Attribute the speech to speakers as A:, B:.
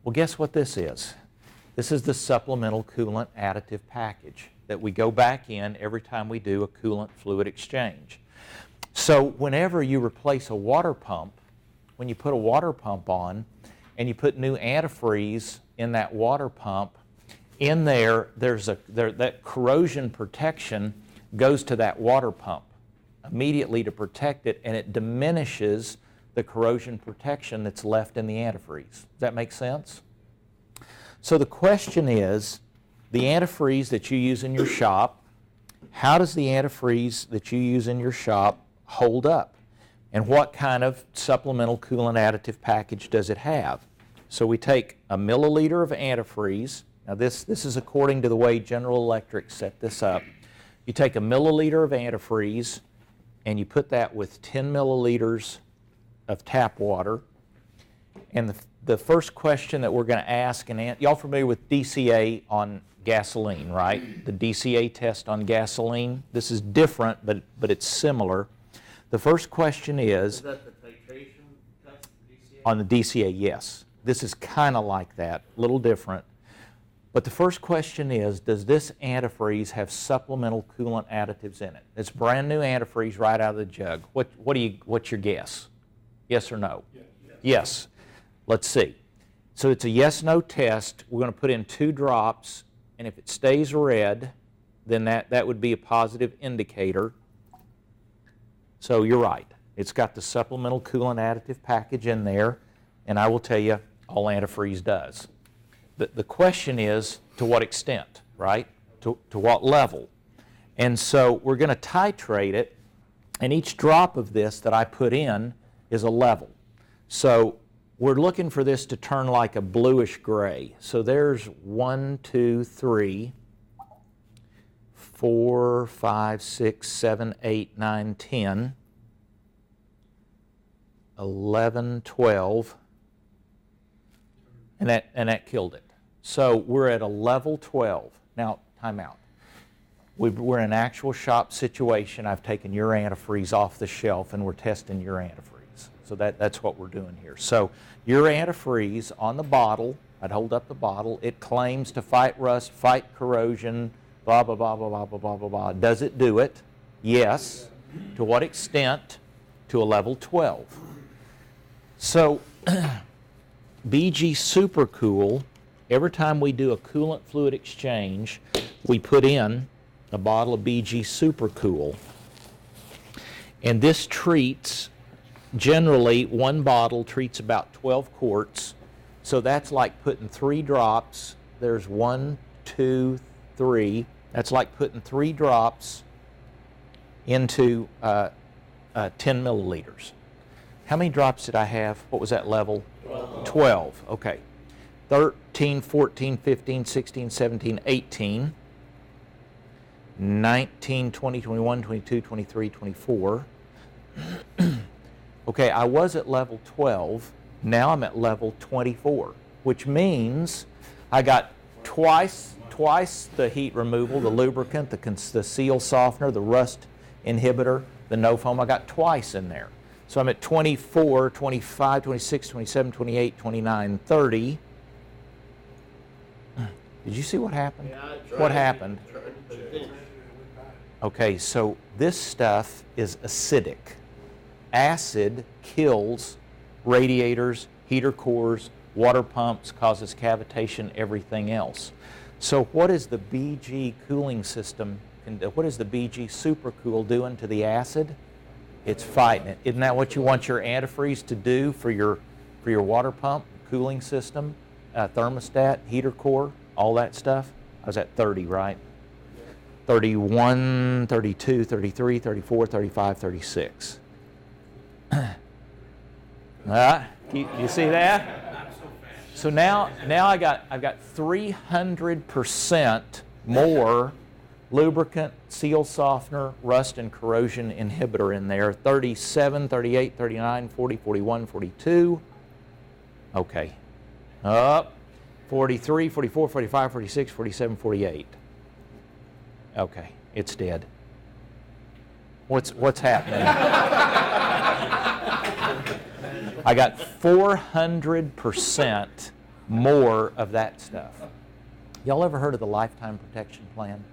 A: Well, guess what this is? This is the supplemental coolant additive package that we go back in every time we do a coolant fluid exchange. So whenever you replace a water pump, when you put a water pump on and you put new antifreeze in that water pump, in there, that corrosion protection goes to that water pump immediately to protect it, and it diminishes the corrosion protection that's left in the antifreeze. Does that make sense? So the question is, the antifreeze that you use in your shop, how does the antifreeze that you use in your shop hold up? And what kind of supplemental coolant additive package does it have? So we take a milliliter of antifreeze. Now this is according to the way General Electric set this up. You take a milliliter of antifreeze and you put that with 10 milliliters of tap water. And the first question that we're going to ask, and y'all familiar with DCA on gasoline, right? The DCA test on gasoline. This is different, but it's similar. The first question is
B: that the titration test for DCA?
A: On the DCA, yes. This is kind of like that, a little different. But the first question is, does this antifreeze have supplemental coolant additives in it? It's brand new antifreeze right out of the jug. What's your guess? Yes or no?
B: Yes.
A: Yes. Let's see. So it's a yes-no test. We're going to put in 2 drops, and if it stays red, then that would be a positive indicator. So you're right. It's got the supplemental coolant additive package in there, and I will tell you, all antifreeze does. The question is, to what extent, right? To what level? And so we're going to titrate it, and each drop of this that I put in is a level. So we're looking for this to turn like a bluish gray. So there's 1, 2, 3, 4, 5, 6, 7, 8, 9, 10, 11, 12, and that killed it. So we're at a level 12. Now, time out. We're in an actual shop situation. I've taken your antifreeze off the shelf and we're testing your antifreeze. So that's what we're doing here. So your antifreeze on the bottle, I'd hold up the bottle, it claims to fight rust, fight corrosion, blah, blah, blah, blah, blah, blah, blah, blah, blah. Does it do it? Yes. To what extent? To a level 12. So BG Supercool, every time we do a coolant fluid exchange, we put in a bottle of BG Supercool. And this treats, generally, one bottle treats about 12 quarts. So that's like putting 3 drops. There's 1, 2, 3. That's like putting 3 drops into 10 milliliters. How many drops did I have? What was that level? 12. Okay. 13, 14, 15, 16, 17, 18, 19, 20, 21, 22, 23, 24. Okay, I was at level 12. Now I'm at level 24, which means I got twice the heat removal, the lubricant, the seal softener, the rust inhibitor, the no foam. I got twice in there. So I'm at 24, 25, 26, 27, 28, 29, 30. Did you see what happened?
B: Yeah,
A: What happened? Okay, so this stuff is acidic. Acid kills radiators, heater cores, water pumps, causes cavitation, everything else. So what is the BG cooling system, what is the BG Supercool doing to the acid? It's fighting it. Isn't that what you want your antifreeze to do for your water pump, cooling system, thermostat, heater core, all that stuff? I was at 30, right? 31, 32, 33, 34, 35, 36. You see that? So now I've got 300% more lubricant, seal softener, rust and corrosion inhibitor in there. 37, 38, 39, 40, 41, 42. Okay. Up. 43, 44, 45, 46, 47, 48. Okay, it's dead. What's happening? I got 400% more of that stuff. Y'all ever heard of the lifetime protection plan?